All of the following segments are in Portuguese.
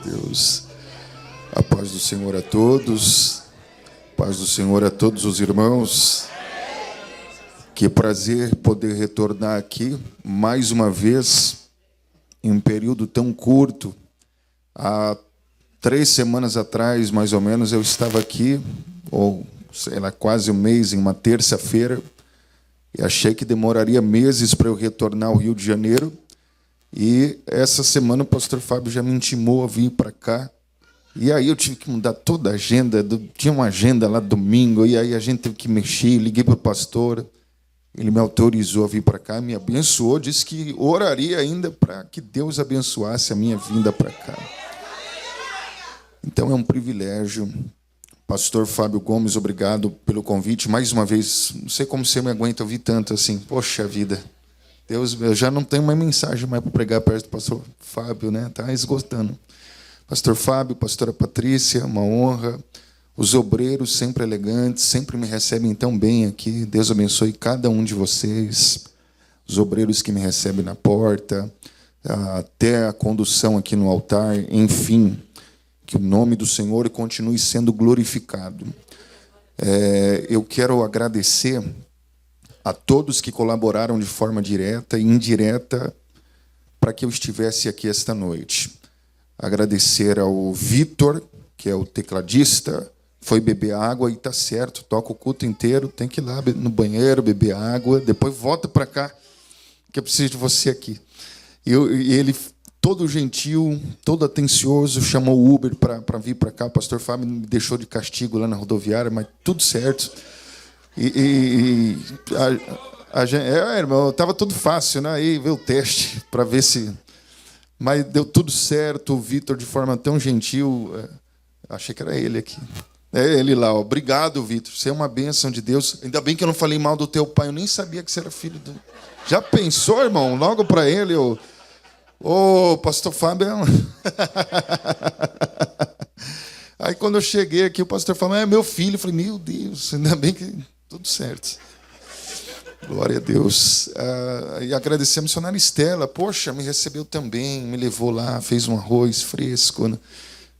Deus. A paz do Senhor a todos. Paz do Senhor a todos os irmãos. Que prazer poder retornar aqui mais uma vez em um período tão curto. Há 3 semanas atrás, mais ou menos, eu estava aqui, ou sei lá, quase um mês, em uma terça-feira, e achei que demoraria meses para eu retornar ao Rio de Janeiro. E essa semana o pastor Fábio já me intimou a vir para cá. E aí eu tive que mudar toda a agenda. Tinha uma agenda lá domingo, e aí a gente teve que mexer. Liguei para o pastor, ele me autorizou a vir para cá, me abençoou, disse que oraria ainda para que Deus abençoasse a minha vinda para cá. Então é um privilégio. Pastor Fábio Gomes, obrigado pelo convite. Mais uma vez, não sei como você me aguenta ouvir tanto assim. Poxa vida, Deus, eu já não tenho mais mensagem mais para pregar perto do pastor Fábio, né? Está esgotando. Pastor Fábio, pastora Patrícia, uma honra. Os obreiros sempre elegantes, sempre me recebem tão bem aqui. Deus abençoe cada um de vocês. Os obreiros que me recebem na porta, até a condução aqui no altar, enfim. Que o nome do Senhor continue sendo glorificado. Eu quero agradecer a todos que colaboraram de forma direta e indireta para que eu estivesse aqui esta noite. Agradecer ao Vitor, que é o tecladista, foi beber água e está certo, toca o culto inteiro, tem que ir lá no banheiro, beber água, depois volta para cá, que eu preciso de você aqui. E ele, todo gentil, todo atencioso, chamou o Uber para vir para cá. O pastor Fábio me deixou de castigo lá na rodoviária, mas tudo certo. Irmão, estava tudo fácil, né? Aí veio o teste para ver se... Mas deu tudo certo. O Vitor, de forma tão gentil, achei que era ele aqui. É ele lá. Obrigado, Vitor. Você é uma bênção de Deus. Ainda bem que eu não falei mal do teu pai. Eu nem sabia que você era filho do... Já pensou, irmão? Logo para ele, Ô, pastor Fábio... Aí, quando eu cheguei aqui, o pastor falou, é meu filho. Eu falei, meu Deus, ainda bem que... Tudo certo. Glória a Deus. E agradecer a missionária Estela. Poxa, me recebeu também, me levou lá, fez um arroz fresco, né?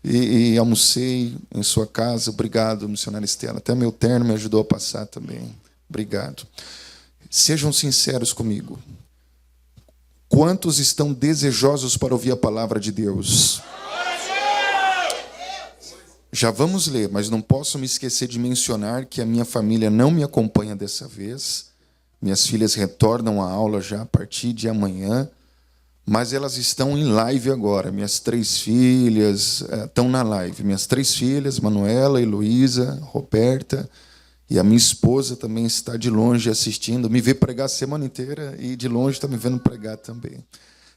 E almocei em sua casa. Obrigado, missionária Estela. Até meu terno me ajudou a passar também. Obrigado. Sejam sinceros comigo. Quantos estão desejosos para ouvir a palavra de Deus? Já vamos ler, mas não posso me esquecer de mencionar que a minha família não me acompanha dessa vez. Minhas filhas retornam à aula já a partir de amanhã, mas elas estão em live agora. Minhas 3 filhas estão na live. Minhas 3 filhas, Manuela, Heloísa, Roberta, e a minha esposa também está de longe assistindo. Me vê pregar a semana inteira e de longe está me vendo pregar também.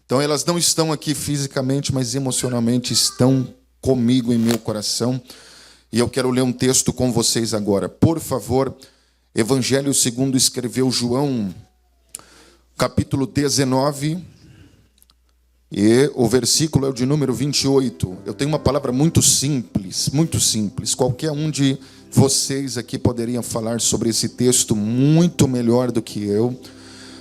Então, elas não estão aqui fisicamente, mas emocionalmente estão comigo em meu coração. E eu quero ler um texto com vocês agora. Por favor, Evangelho segundo escreveu João, capítulo 19, e o versículo é o de número 28. Eu tenho uma palavra muito simples, muito simples. Qualquer um de vocês aqui poderia falar sobre esse texto muito melhor do que eu,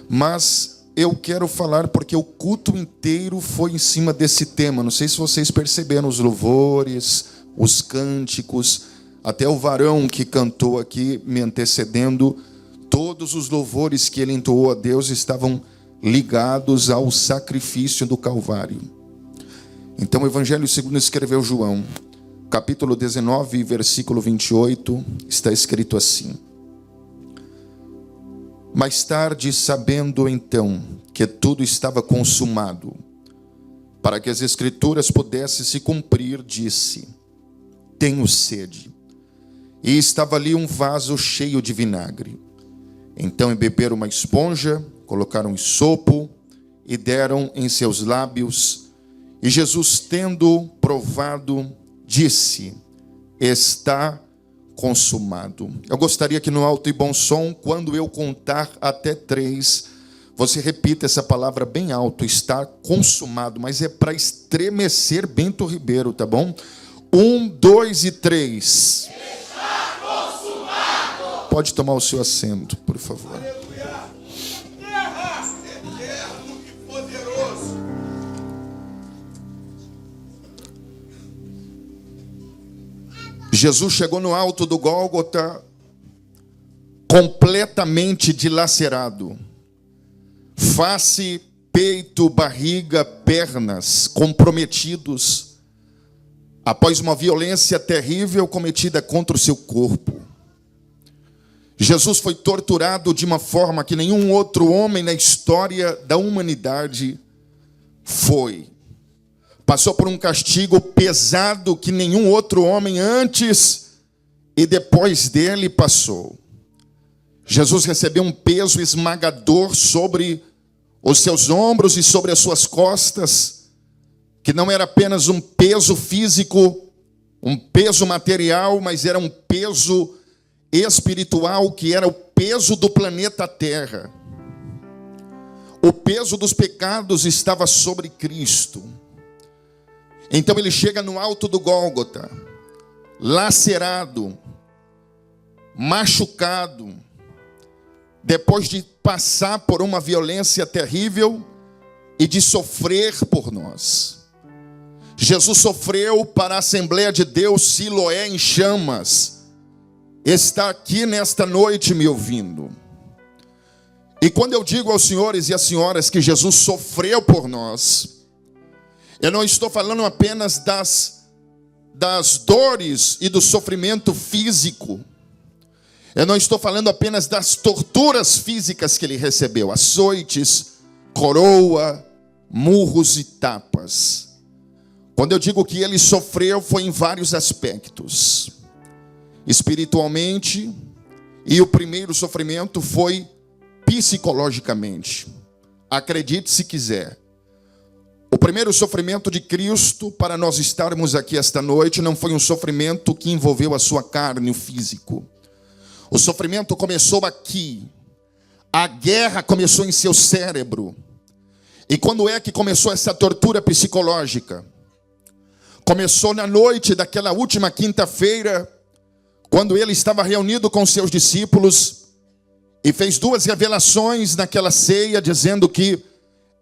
mas eu quero falar porque o culto inteiro foi em cima desse tema. Não sei se vocês perceberam os louvores, os cânticos, até o varão que cantou aqui me antecedendo, todos os louvores que ele entoou a Deus estavam ligados ao sacrifício do Calvário. Então, o Evangelho segundo escreveu João, capítulo 19, versículo 28, está escrito assim. Mais tarde, sabendo então que tudo estava consumado, para que as Escrituras pudessem se cumprir, disse, tenho sede. E estava ali um vaso cheio de vinagre. Então embeberam uma esponja, colocaram esopo e deram em seus lábios. E Jesus, tendo provado, disse, está consumado. Eu gostaria que no alto e bom som, quando eu contar até 3, você repita essa palavra bem alto, está consumado, mas é para estremecer Bento Ribeiro, tá bom? 1, 2 e 3. Está consumado. Pode tomar o seu assento, por favor. Aleluia. Eterno e poderoso. Jesus chegou no alto do Gólgota completamente dilacerado. Face, peito, barriga, pernas comprometidos após uma violência terrível cometida contra o seu corpo. Jesus foi torturado de uma forma que nenhum outro homem na história da humanidade foi. Passou por um castigo pesado que nenhum outro homem antes e depois dele passou. Jesus recebeu um peso esmagador sobre os seus ombros e sobre as suas costas, que não era apenas um peso físico, um peso material, mas era um peso espiritual, que era o peso do planeta Terra. O peso dos pecados estava sobre Cristo. Então ele chega no alto do Gólgota, lacerado, machucado, depois de passar por uma violência terrível e de sofrer por nós. Jesus sofreu para a Assembleia de Deus, Siloé em chamas. Está aqui nesta noite me ouvindo. E quando eu digo aos senhores e às senhoras que Jesus sofreu por nós, eu não estou falando apenas das dores e do sofrimento físico. Eu não estou falando apenas das torturas físicas que ele recebeu, açoites, coroa, murros e tapas. Quando eu digo que ele sofreu, foi em vários aspectos. Espiritualmente, e o primeiro sofrimento foi psicologicamente. Acredite se quiser. O primeiro sofrimento de Cristo, para nós estarmos aqui esta noite, não foi um sofrimento que envolveu a sua carne, o físico. O sofrimento começou aqui. A guerra começou em seu cérebro. E quando é que começou essa tortura psicológica? Começou na noite daquela última quinta-feira, quando ele estava reunido com seus discípulos e fez duas revelações naquela ceia, dizendo que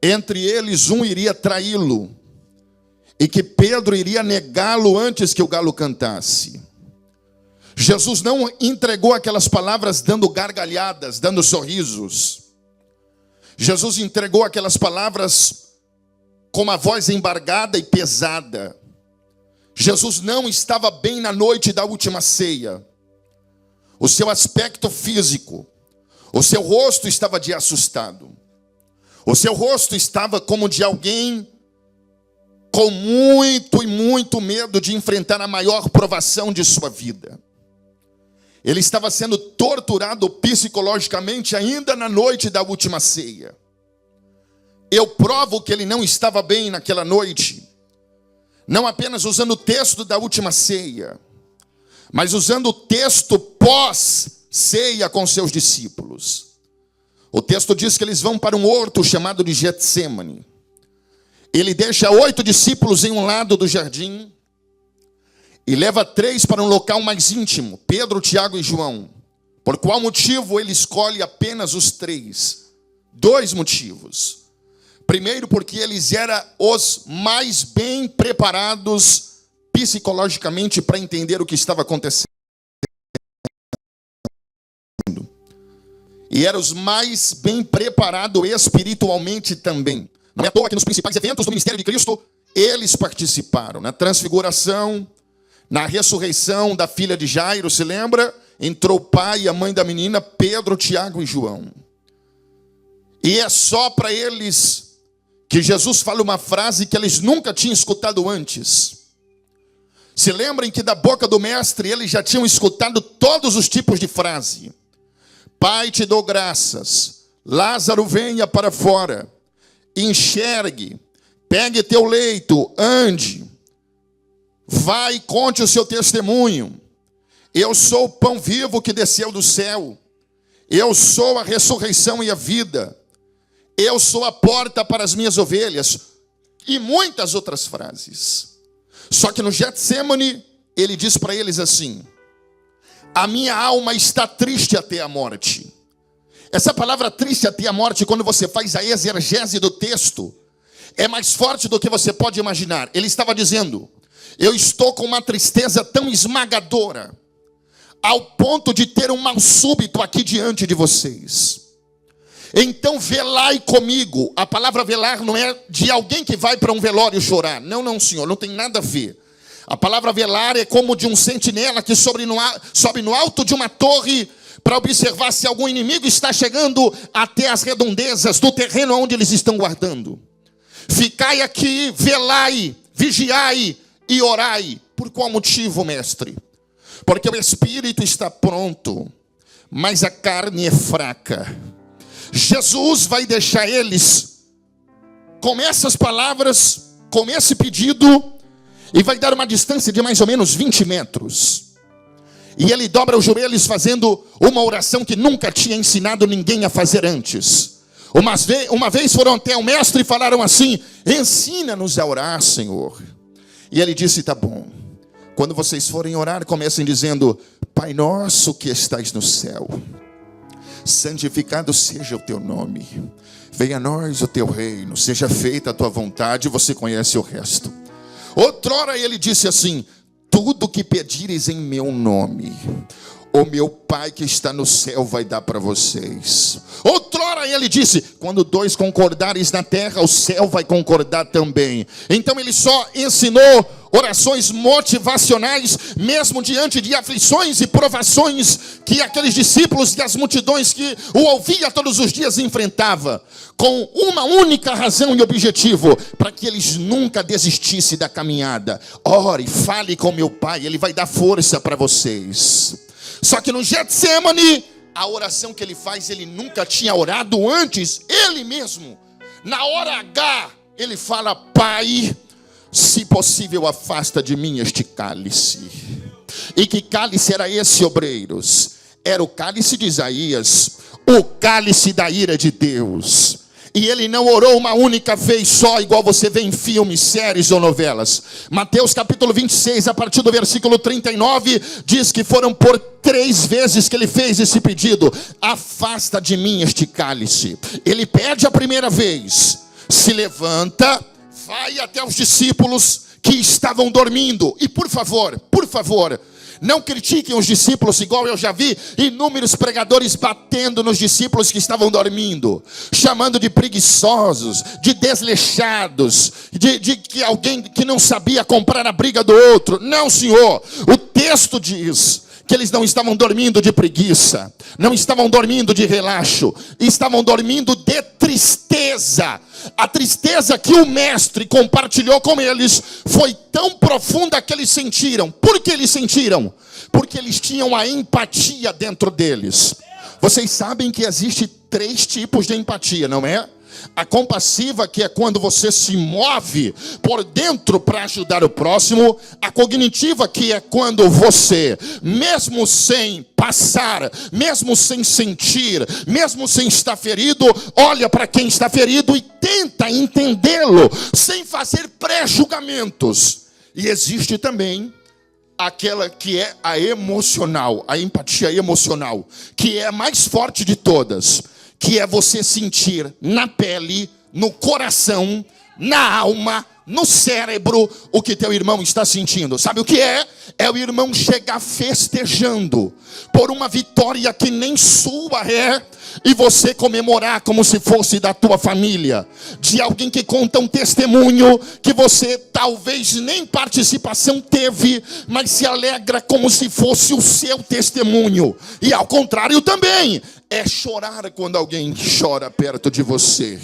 entre eles um iria traí-lo e que Pedro iria negá-lo antes que o galo cantasse. Jesus não entregou aquelas palavras dando gargalhadas, dando sorrisos. Jesus entregou aquelas palavras com uma voz embargada e pesada. Jesus não estava bem na noite da última ceia. O seu aspecto físico, o seu rosto estava de assustado. O seu rosto estava como de alguém com muito e muito medo de enfrentar a maior provação de sua vida. Ele estava sendo torturado psicologicamente ainda na noite da última ceia. Eu provo que ele não estava bem naquela noite, não apenas usando o texto da última ceia, mas usando o texto pós-ceia com seus discípulos. O texto diz que eles vão para um horto chamado de Getsemane. Ele deixa 8 discípulos em um lado do jardim e leva 3 para um local mais íntimo, Pedro, Tiago e João. Por qual motivo ele escolhe apenas os 3? 2 motivos. Primeiro, porque eles eram os mais bem preparados psicologicamente para entender o que estava acontecendo. E eram os mais bem preparados espiritualmente também. Não é à toa que nos principais eventos do ministério de Cristo, eles participaram. Na transfiguração, na ressurreição da filha de Jairo, se lembra? Entrou o pai e a mãe da menina, Pedro, Tiago e João. E é só para eles que Jesus fala uma frase que eles nunca tinham escutado antes. Se lembrem que da boca do mestre eles já tinham escutado todos os tipos de frase. Pai, te dou graças. Lázaro, venha para fora. Enxergue. Pegue teu leito. Ande. Vai e conte o seu testemunho. Eu sou o pão vivo que desceu do céu. Eu sou a ressurreição e a vida. Eu sou a porta para as minhas ovelhas. E muitas outras frases. Só que no Getsemane, ele diz para eles assim: a minha alma está triste até a morte. Essa palavra triste até a morte, quando você faz a exegese do texto, é mais forte do que você pode imaginar. Ele estava dizendo: eu estou com uma tristeza tão esmagadora, ao ponto de ter um mal súbito aqui diante de vocês. Então velai comigo. A palavra velar não é de alguém que vai para um velório chorar. Não, senhor, não tem nada a ver. A palavra velar é como de um sentinela que sobe no alto de uma torre para observar se algum inimigo está chegando até as redondezas do terreno onde eles estão guardando. Ficai aqui, velai, vigiai e orai. Por qual motivo, mestre? Porque o espírito está pronto, mas a carne é fraca. Jesus vai deixar eles com essas palavras, com esse pedido, e vai dar uma distância de mais ou menos 20 metros. E ele dobra os joelhos fazendo uma oração que nunca tinha ensinado ninguém a fazer antes. Uma vez foram até o mestre e falaram assim: ensina-nos a orar, Senhor. E ele disse: tá bom. Quando vocês forem orar, comecem dizendo: Pai nosso que estais no céu, santificado seja o teu nome. Venha a nós o teu reino, seja feita a tua vontade. Você conhece o resto. Outrora ele disse assim: tudo que pedires em meu nome, o meu Pai que está no céu vai dar para vocês. Outrora ele disse: quando 2 concordares na terra, o céu vai concordar também. Então ele só ensinou orações motivacionais, mesmo diante de aflições e provações que aqueles discípulos e as multidões que o ouvia todos os dias enfrentava, com uma única razão e objetivo: para que eles nunca desistissem da caminhada. Ore, fale com meu Pai, Ele vai dar força para vocês. Só que no Getsemane, a oração que ele faz, ele nunca tinha orado antes, ele mesmo. Na hora H, ele fala: Pai, se possível, afasta de mim este cálice. E que cálice era esse, obreiros? Era o cálice de Isaías, o cálice da ira de Deus. E ele não orou uma única vez só, igual você vê em filmes, séries ou novelas. Mateus capítulo 26, a partir do versículo 39, diz que foram por 3 vezes que ele fez esse pedido: afasta de mim este cálice. Ele pede a primeira vez, se levanta, vai até os discípulos que estavam dormindo. E por favor, não critiquem os discípulos, igual eu já vi inúmeros pregadores batendo nos discípulos que estavam dormindo, chamando de preguiçosos, de desleixados, de que alguém que não sabia comprar a briga do outro. Não, Senhor, o texto diz que eles não estavam dormindo de preguiça, não estavam dormindo de relaxo, estavam dormindo de tristeza. A tristeza que o mestre compartilhou com eles foi tão profunda que eles sentiram. Por que eles sentiram? Porque eles tinham a empatia dentro deles. Vocês sabem que existe 3 tipos de empatia, não é? A compassiva, que é quando você se move por dentro para ajudar o próximo. A cognitiva, que é quando você, mesmo sem passar, mesmo sem sentir, mesmo sem estar ferido, olha para quem está ferido e tenta entendê-lo, sem fazer pré-julgamentos. E existe também aquela que é a emocional, a empatia emocional, que é a mais forte de todas, que é você sentir na pele, no coração, na alma, no cérebro, o que teu irmão está sentindo. Sabe o que é? É o irmão chegar festejando por uma vitória que nem sua é, e você comemorar como se fosse da tua família, de alguém que conta um testemunho que você talvez nem participação teve, mas se alegra como se fosse o seu testemunho. E ao contrário também, é chorar quando alguém chora perto de você.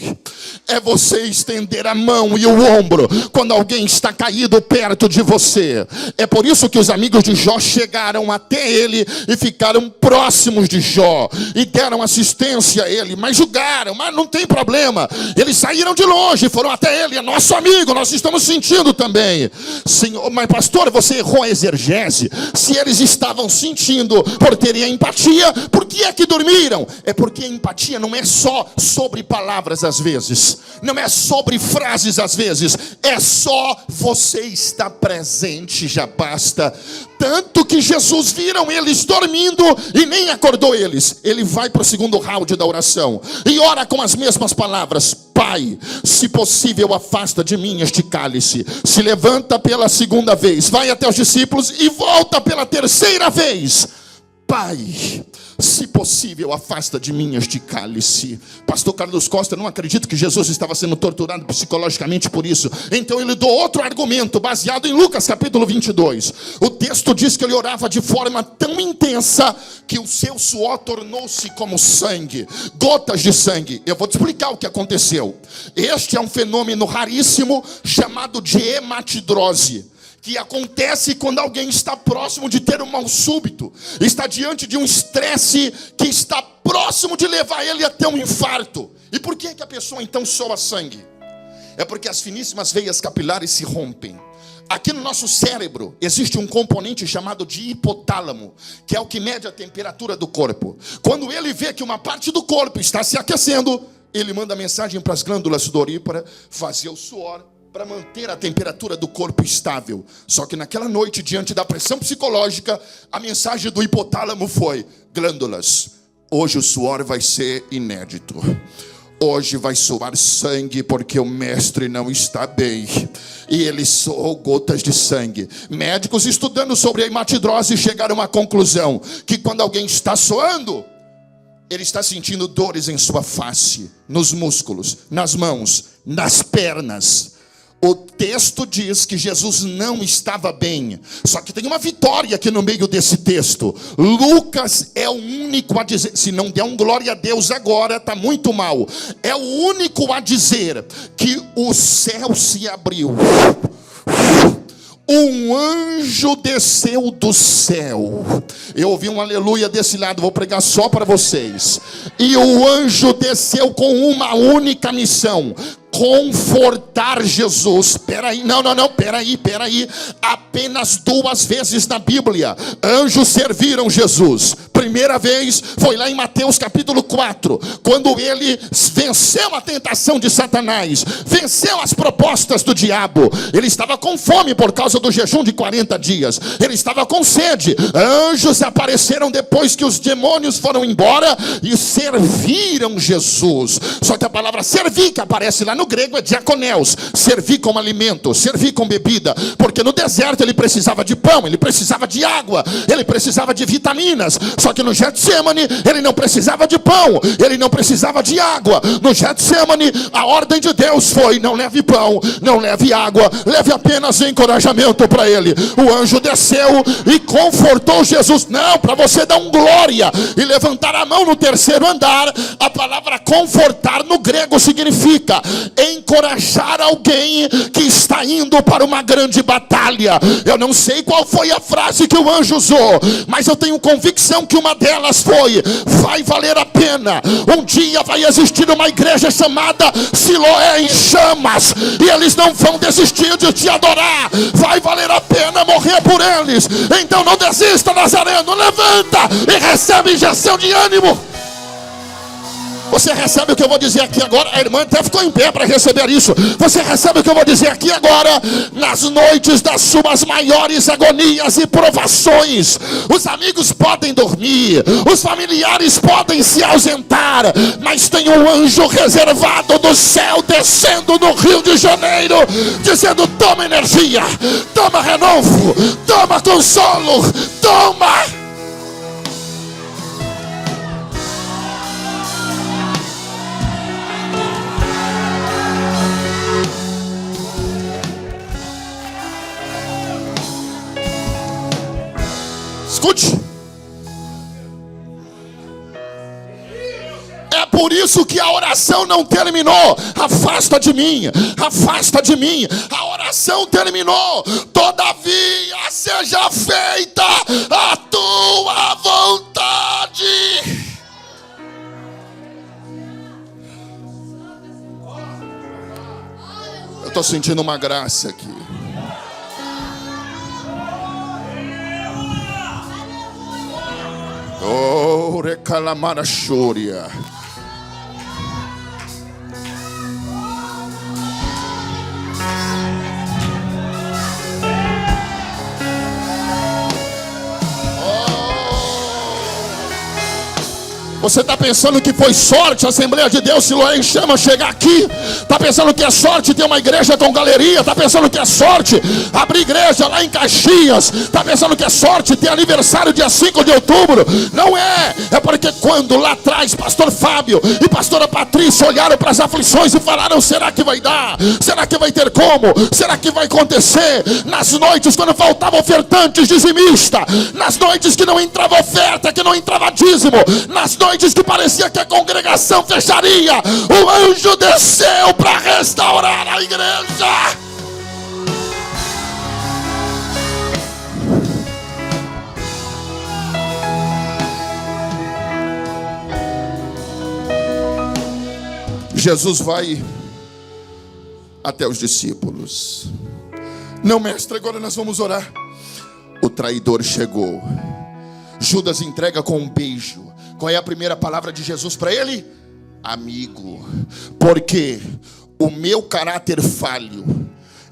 É você estender a mão e o ombro quando alguém está caído perto de você. É por isso que os amigos de Jó chegaram até ele e ficaram próximos de Jó e deram assistência a ele, mas julgaram. Mas não tem problema, eles saíram de longe, foram até ele: é nosso amigo, nós estamos sentindo também. Senhor, mas pastor, você errou a exegese. Se eles estavam sentindo por terem a empatia, por que é que dormiram? Não, é porque a empatia não é só sobre palavras às vezes, não é sobre frases às vezes, é só você estar presente, já basta. Tanto que Jesus viram eles dormindo e nem acordou eles. Ele vai para o segundo round da oração e ora com as mesmas palavras: Pai, se possível, afasta de mim este cálice. Se levanta pela segunda vez, vai até os discípulos e volta pela terceira vez: Pai, se possível, afasta de mim este cálice. Pastor Carlos Costa não acredita que Jesus estava sendo torturado psicologicamente por isso. Então ele deu outro argumento baseado em Lucas capítulo 22. O texto diz que ele orava de forma tão intensa que o seu suor tornou-se como sangue, gotas de sangue. Eu vou te explicar o que aconteceu. Este é um fenômeno raríssimo chamado de hematidrose, que acontece quando alguém está próximo de ter um mal súbito, está diante de um estresse que está próximo de levar ele a ter um infarto. E por que a pessoa então soa sangue? É porque as finíssimas veias capilares se rompem. Aqui no nosso cérebro existe um componente chamado de hipotálamo, que é o que mede a temperatura do corpo. Quando ele vê que uma parte do corpo está se aquecendo, ele manda mensagem para as glândulas sudoríparas fazer o suor para manter a temperatura do corpo estável. Só que naquela noite, diante da pressão psicológica, a mensagem do hipotálamo foi: glândulas, hoje o suor vai ser inédito. Hoje vai suar sangue porque o mestre não está bem. E ele soou gotas de sangue. Médicos estudando sobre a hematidrose chegaram à conclusão que quando alguém está suando, ele está sentindo dores em sua face, nos músculos, nas mãos, nas pernas. O texto diz que Jesus não estava bem. Só que tem uma vitória aqui no meio desse texto. Lucas é o único a dizer, se não der um glória a Deus agora, está muito mal. É o único a dizer que o céu se abriu. Um anjo desceu do céu. Eu ouvi um aleluia desse lado, vou pregar só para vocês. E o anjo desceu com uma única missão: confortar Jesus. Peraí, peraí. Apenas 2 vezes na Bíblia anjos serviram Jesus. Primeira vez foi lá em Mateus capítulo 4, quando ele venceu a tentação de Satanás, venceu as propostas do diabo. Ele estava com fome por causa do jejum de 40 dias. Ele estava com sede. Anjos apareceram depois que os demônios foram embora e serviram Jesus. Só que a palavra servir, que aparece lá no grego, é diakoneus, servir como alimento, servir com bebida, porque no deserto ele precisava de pão, ele precisava de água, ele precisava de vitaminas. Só que no Getsemane ele não precisava de pão, ele não precisava de água. No Getsemane a ordem de Deus foi: não leve pão, não leve água, leve apenas encorajamento para ele. O anjo desceu e confortou Jesus. Não, para você dar um glória e levantar a mão no terceiro andar, a palavra confortar no grego significa encorajar alguém que está indo para uma grande batalha. Eu não sei qual foi a frase que o anjo usou, mas eu tenho convicção que uma delas foi: vai valer a pena. Um dia vai existir uma igreja chamada Siloé em chamas, e eles não vão desistir de te adorar. Vai valer a pena morrer por eles. Então não desista, Nazareno. Levanta e recebe injeção de ânimo. Você recebe o que eu vou dizer aqui agora? A irmã até ficou em pé para receber isso. Você recebe o que eu vou dizer aqui agora? Nas noites das suas maiores agonias e provações, os amigos podem dormir, os familiares podem se ausentar, mas tem um anjo reservado do céu descendo no Rio de Janeiro, dizendo: toma energia, toma renovo, toma consolo, toma. Escute. É por isso que a oração não terminou. Afasta de mim, afasta de mim. A oração terminou. Todavia seja feita a tua vontade. Eu estou sentindo uma graça aqui. Oh, Porecalamara Xúria. Você está pensando que foi sorte a Assembleia de Deus, Siloé em Chama, chegar aqui? Está pensando que é sorte ter uma igreja com galeria? Está pensando que é sorte abrir igreja lá em Caxias? Está pensando que é sorte ter aniversário dia 5 de outubro? Não é. É porque quando lá atrás pastor Fábio e pastora Patrícia olharam para as aflições e falaram: será que vai dar? Será que vai ter como? Será que vai acontecer? Nas noites quando faltava ofertantes, dizimista, nas noites que não entrava oferta, que não entrava dízimo, nas noites que parecia que a congregação fecharia, o anjo desceu para restaurar a igreja. Jesus vai até os discípulos. Não, mestre, agora nós vamos orar. O traidor chegou. Judas entrega com um beijo. Qual é a primeira palavra de Jesus para ele? Amigo. Porque o meu caráter falho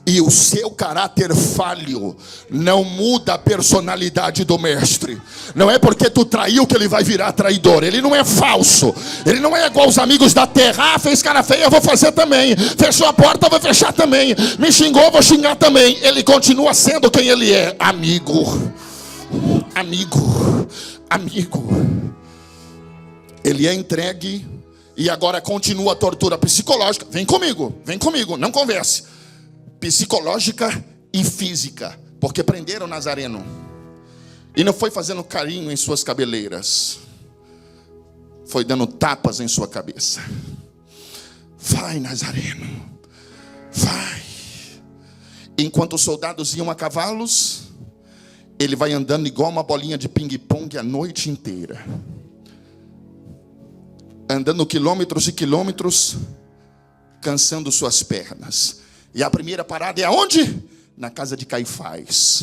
e o seu caráter falho não muda a personalidade do mestre. Não é porque tu traiu que ele vai virar traidor. Ele não é falso. Ele não é igual os amigos da terra. Ah, fez cara feia, eu vou fazer também. Fechou a porta, eu vou fechar também. Me xingou, eu vou xingar também. Ele continua sendo quem ele é. Amigo. Amigo. Amigo. Ele é entregue e agora continua a tortura psicológica. Vem comigo, não converse. Psicológica e física. Porque prenderam Nazareno. E não foi fazendo carinho em suas cabeleiras. Foi dando tapas em sua cabeça. Vai, Nazareno. Vai. Enquanto os soldados iam a cavalos, ele vai andando igual uma bolinha de ping-pong a noite inteira. Andando quilômetros e quilômetros, cansando suas pernas. E a primeira parada é aonde? Na casa de Caifás.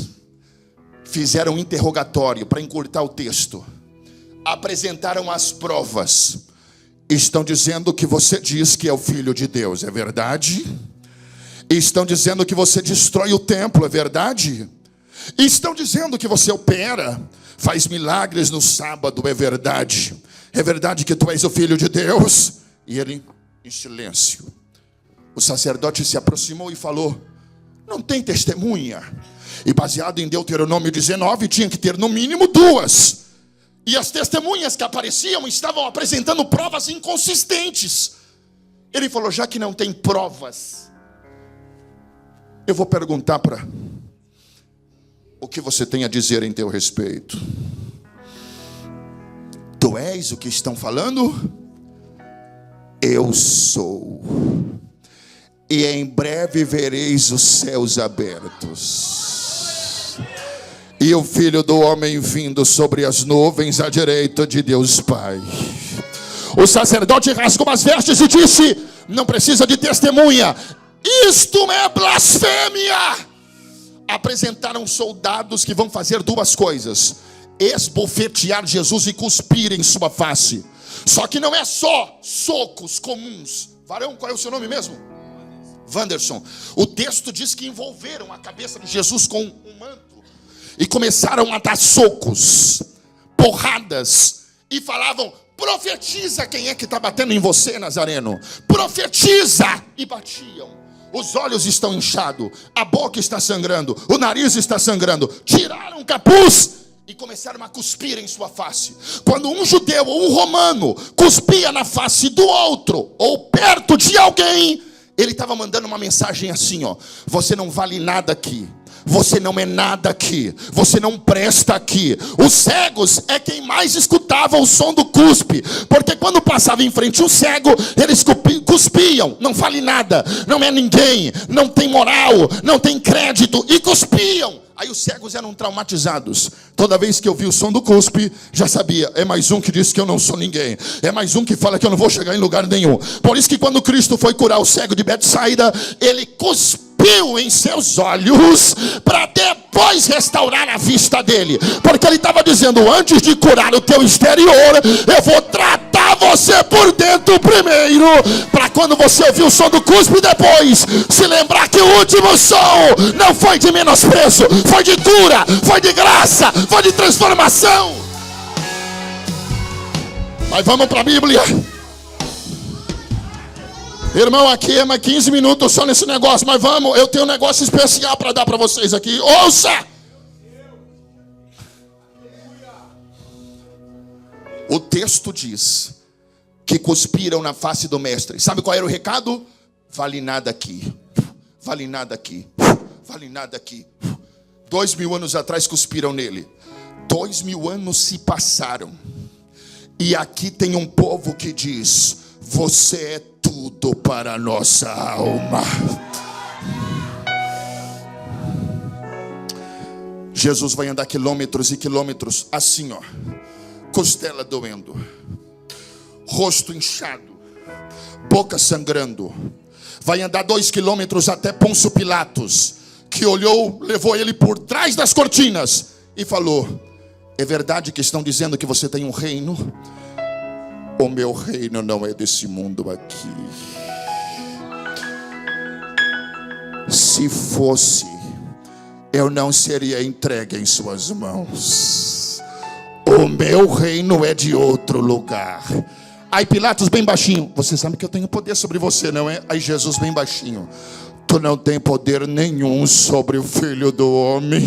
Fizeram um interrogatório para encurtar o texto. Apresentaram as provas. Estão dizendo que você diz que é o Filho de Deus, é verdade? Estão dizendo que você destrói o templo, é verdade? Estão dizendo que você opera, faz milagres no sábado, é verdade? É verdade que tu és o Filho de Deus? E ele, em silêncio. O sacerdote se aproximou e falou: não tem testemunha? E baseado em Deuteronômio 19, tinha que ter no mínimo 2. E as testemunhas que apareciam estavam apresentando provas inconsistentes. Ele falou: já que não tem provas, eu vou perguntar para o que você tem a dizer em teu respeito. Tu és o que estão falando? Eu sou. E em breve vereis os céus abertos e o Filho do Homem vindo sobre as nuvens à direita de Deus Pai. O sacerdote rasgou as vestes e disse: não precisa de testemunha, isto é blasfêmia. Apresentaram soldados que vão fazer 2 coisas: esbofetear Jesus e cuspir em sua face. Só que não é só socos comuns. Varão, qual é o seu nome mesmo? Wanderson. O texto diz que envolveram a cabeça de Jesus com um manto e começaram a dar socos, porradas, e falavam: profetiza quem é que está batendo em você, Nazareno. Profetiza. E batiam. Os olhos estão inchados, a boca está sangrando, o nariz está sangrando. Tiraram o capuz e começaram a cuspir em sua face. Quando um judeu ou um romano cuspia na face do outro, ou perto de alguém, ele estava mandando uma mensagem assim, ó: você não vale nada aqui. Você não é nada aqui. Você não presta aqui. Os cegos é quem mais escutava o som do cuspe. Porque quando passava em frente um cego, eles cuspiam. Não vale nada. Não é ninguém. Não tem moral. Não tem crédito. E cuspiam. Aí os cegos eram traumatizados. Toda vez que eu vi o som do cuspe, já sabia: é mais um que diz que eu não sou ninguém. É mais um que fala que eu não vou chegar em lugar nenhum. Por isso que quando Cristo foi curar o cego de Betsaida, ele cuspiu cuspiu em seus olhos para depois restaurar a vista dele. Porque ele estava dizendo: antes de curar o teu exterior, eu vou tratar você por dentro primeiro, para quando você ouvir o som do cuspe depois, se lembrar que o último som não foi de menosprezo, foi de cura, foi de graça, foi de transformação. Mas vamos para a Bíblia. Irmão, aqui é mais 15 minutos só nesse negócio, mas vamos, eu tenho um negócio especial para dar para vocês aqui. Ouça! O texto diz que cuspiram na face do mestre. Sabe qual era o recado? Vale nada aqui, vale nada aqui, vale nada aqui. 2000 anos atrás cuspiram nele. 2000 anos se passaram. E aqui tem um povo que diz: você é tudo para a nossa alma. Jesus vai andar quilômetros e quilômetros assim, ó, costela doendo, rosto inchado, boca sangrando. Vai andar 2 quilômetros até Pôncio Pilatos, que olhou, levou ele por trás das cortinas e falou: é verdade que estão dizendo que você tem um reino? O meu reino não é desse mundo aqui. Se fosse, eu não seria entregue em suas mãos. O meu reino é de outro lugar. Aí Pilatos bem baixinho: você sabe que eu tenho poder sobre você, não é? Aí Jesus bem baixinho: tu não tem poder nenhum sobre o Filho do Homem.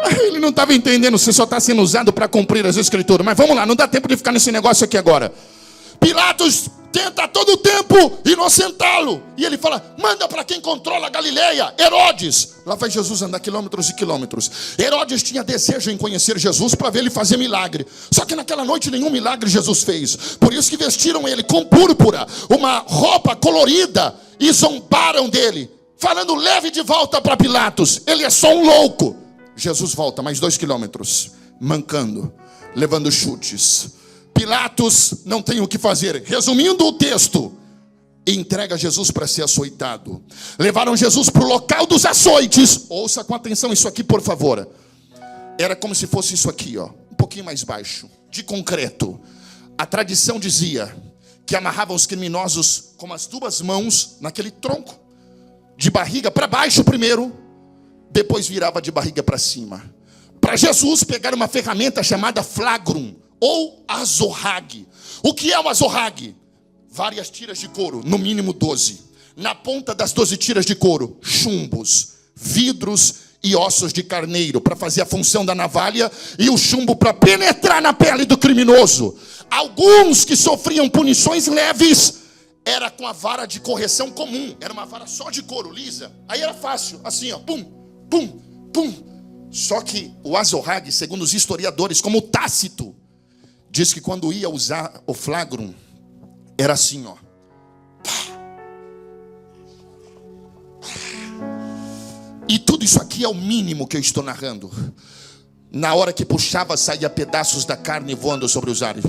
Ele não estava entendendo, você só está sendo usado para cumprir as escrituras. Mas vamos lá, não dá tempo de ficar nesse negócio aqui agora. Pilatos tenta a todo tempo inocentá-lo. E ele fala: manda para quem controla a Galileia, Herodes. Lá vai Jesus andar quilômetros e quilômetros. Herodes tinha desejo em conhecer Jesus para ver ele fazer milagre. Só que naquela noite nenhum milagre Jesus fez. Por isso que vestiram ele com púrpura, uma roupa colorida, e zombaram dele, falando: leve de volta para Pilatos, ele é só um louco. Jesus volta mais 2 quilômetros, mancando, levando chutes. Pilatos não tem o que fazer. Resumindo o texto, entrega Jesus para ser açoitado. Levaram Jesus para o local dos açoites. Ouça com atenção isso aqui, por favor. Era como se fosse isso aqui, ó, um pouquinho mais baixo, de concreto. A tradição dizia que amarravam os criminosos com as 2 mãos naquele tronco, de barriga para baixo primeiro, depois virava de barriga para cima. Para Jesus pegar uma ferramenta chamada flagrum ou azorrague. O que é o azorrague? Várias tiras de couro, no mínimo 12. Na ponta das 12 tiras de couro, chumbos, vidros e ossos de carneiro, para fazer a função da navalha, e o chumbo para penetrar na pele do criminoso. Alguns que sofriam punições leves, era com a vara de correção comum. Era uma vara só de couro, lisa. Aí era fácil, assim, ó, pum, pum, pum. Só que o azorrague, segundo os historiadores, como Tácito, diz que quando ia usar o flagrum, era assim, ó. E tudo isso aqui é o mínimo que eu estou narrando. Na hora que puxava, saía pedaços da carne voando sobre os ares.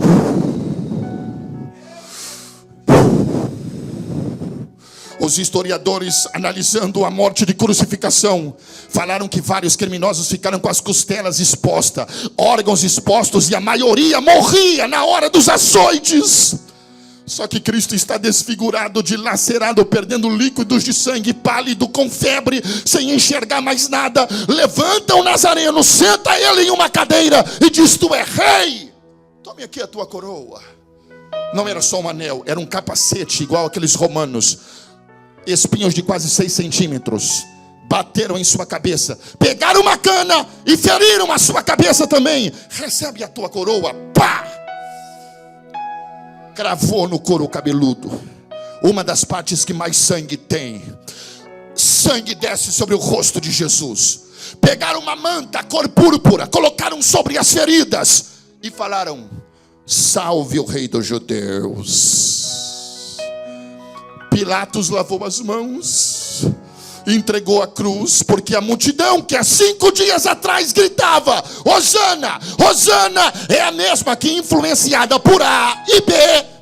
Os historiadores, analisando a morte de crucificação, falaram que vários criminosos ficaram com as costelas expostas, órgãos expostos, e a maioria morria na hora dos açoites. Só que Cristo está desfigurado, dilacerado, perdendo líquidos de sangue, pálido, com febre, sem enxergar mais nada. Levanta o Nazareno, senta ele em uma cadeira e diz: tu é rei, tome aqui a tua coroa. Não era só um anel, era um capacete igual aqueles romanos. Espinhos de quase 6 centímetros bateram em sua cabeça, pegaram uma cana e feriram a sua cabeça também. Recebe a tua coroa, pá! Cravou no couro cabeludo, uma das partes que mais sangue tem. Sangue desce sobre o rosto de Jesus. Pegaram uma manta cor púrpura, colocaram sobre as feridas e falaram: salve o rei dos judeus. Pilatos lavou as mãos, entregou a cruz, porque a multidão que há 5 dias atrás gritava: Hosana, Hosana, é a mesma que, influenciada por A e B,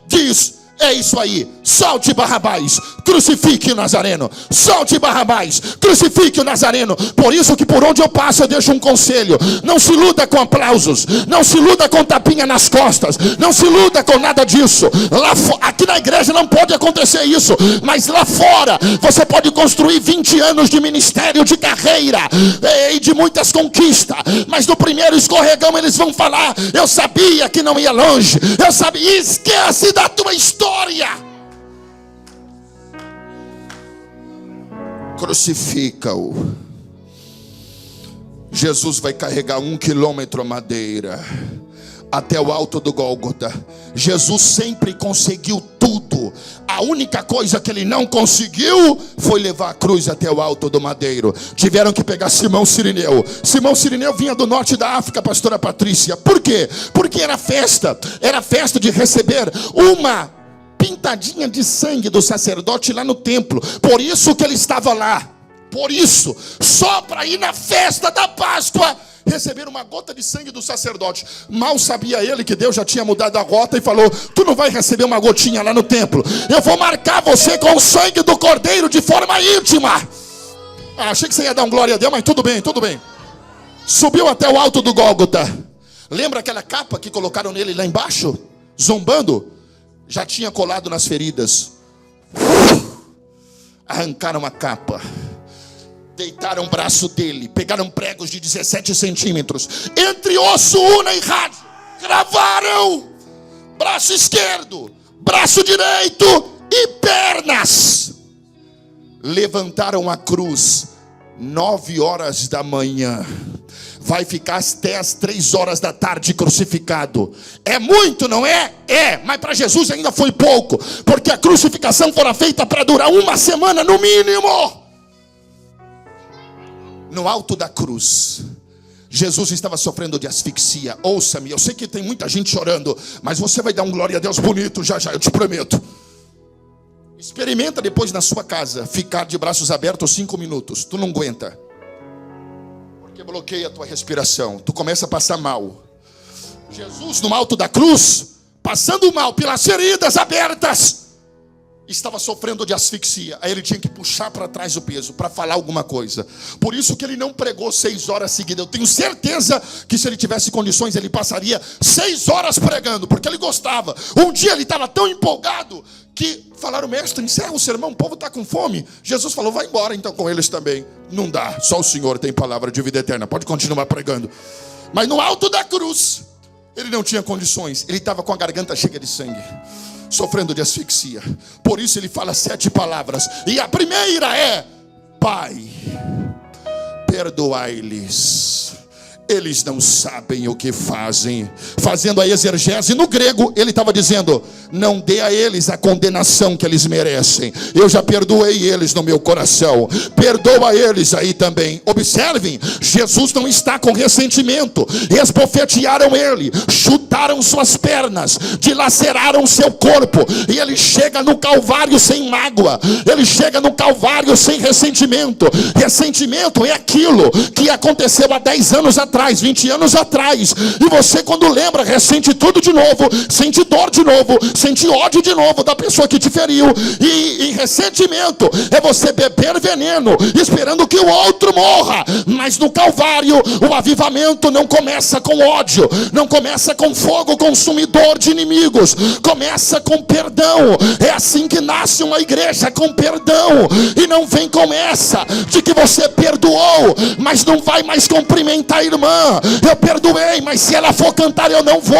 diz: é É isso aí. Solte Barrabás, crucifique o Nazareno. Solte Barrabás, crucifique o Nazareno. Por isso que por onde eu passo eu deixo um conselho: não se iluda com aplausos, não se iluda com tapinha nas costas, não se iluda com nada disso. Aqui na igreja não pode acontecer isso, mas lá fora você pode construir 20 anos de ministério, de carreira e de muitas conquistas, mas no primeiro escorregão eles vão falar: eu sabia que não ia longe, eu sabia. Esquece da tua história. Crucifica-o. Jesus vai carregar 1 quilômetro a madeira até o alto do Gólgota. Jesus sempre conseguiu tudo. A única coisa que ele não conseguiu foi levar a cruz até o alto do madeiro. Tiveram que pegar Simão Cirineu. Simão Cirineu vinha do norte da África, pastora Patrícia. Por quê? Porque era festa de receber uma pintadinha de sangue do sacerdote lá no templo. Por isso que ele estava lá. Por isso, só para ir na festa da Páscoa receber uma gota de sangue do sacerdote. Mal sabia ele que Deus já tinha mudado a rota e falou: tu não vai receber uma gotinha lá no templo, eu vou marcar você com o sangue do cordeiro de forma íntima. Achei que você ia dar um glória a Deus, mas tudo bem, tudo bem. Subiu até o alto do Gólgota. Lembra aquela capa que colocaram nele lá embaixo? Zombando? Já tinha colado nas feridas. Arrancaram a capa, deitaram o braço dele, pegaram pregos de 17 centímetros, entre osso, una e rádio, gravaram braço esquerdo, braço direito e pernas. Levantaram a cruz 9 horas da manhã. Vai ficar até as 3 horas da tarde crucificado. É muito, não é? É, mas para Jesus ainda foi pouco, porque a crucificação fora feita para durar 1 semana no mínimo. No alto da cruz, Jesus estava sofrendo de asfixia. Ouça-me, eu sei que tem muita gente chorando, mas você vai dar um glória a Deus bonito já já, eu te prometo. Experimenta depois na sua casa ficar de braços abertos 5 minutos. Tu não aguenta, porque bloqueia a tua respiração. Tu começa a passar mal. Jesus no alto da cruz, passando mal pelas feridas abertas, estava sofrendo de asfixia. Aí ele tinha que puxar para trás o peso para falar alguma coisa. Por isso que ele não pregou 6 horas seguidas. Eu tenho certeza que se ele tivesse condições ele passaria 6 horas pregando, porque ele gostava. Um dia ele estava tão empolgado que falaram: mestre, encerra o sermão, o povo está com fome. Jesus falou: vai embora então com eles também. Não dá, só o Senhor tem palavra de vida eterna, pode continuar pregando. Mas no alto da cruz ele não tinha condições. Ele estava com a garganta cheia de sangue, sofrendo de asfixia. Por isso ele fala 7 palavras. E a primeira é: Pai, perdoai-lhes, eles não sabem o que fazem. Fazendo a exegese no grego, ele estava dizendo: não dê a eles a condenação que eles merecem. Eu já perdoei eles no meu coração, perdoa eles aí também. Observem, Jesus não está com ressentimento. Esbofetearam ele, chutaram suas pernas, dilaceraram seu corpo, e ele chega no Calvário sem mágoa. Ele chega no Calvário sem ressentimento. Ressentimento é aquilo que aconteceu há 10 anos atrás, 20 anos atrás, e você, quando lembra, ressente tudo de novo, sente dor de novo, sente ódio de novo da pessoa que te feriu. E ressentimento é você beber veneno esperando que o outro morra. Mas no Calvário o avivamento não começa com ódio, não começa com fogo consumidor de inimigos, começa com perdão. É assim que nasce uma igreja, com perdão. E não vem com essa de que você perdoou, mas não vai mais cumprimentar a irmã. Eu perdoei, mas se ela for cantar eu não vou,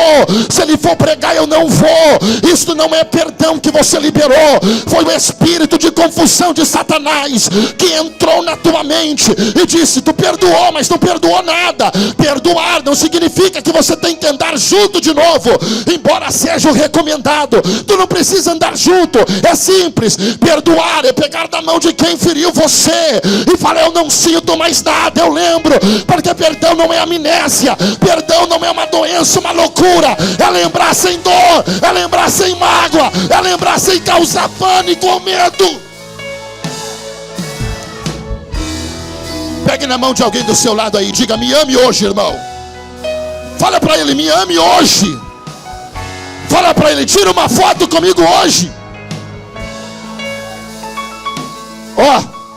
se ele for pregar eu não vou. Isso não é perdão que você liberou, foi o espírito de confusão de Satanás que entrou na tua mente e disse: tu perdoou, mas não perdoou nada. Perdoar não significa que você tem que andar junto de novo, embora seja o recomendado. Tu não precisa andar junto, é simples. Perdoar é pegar da mão de quem feriu você e falar: eu não sinto mais nada, eu lembro. Porque perdão não é amnésia, perdão não é uma doença, uma loucura. É lembrar sem dor, é lembrar sem mágoa, é lembrar sem causar pânico ou medo. Pegue na mão de alguém do seu lado aí, diga: me ame hoje, irmão. Fala para ele: me ame hoje. Fala para ele: tira uma foto comigo hoje.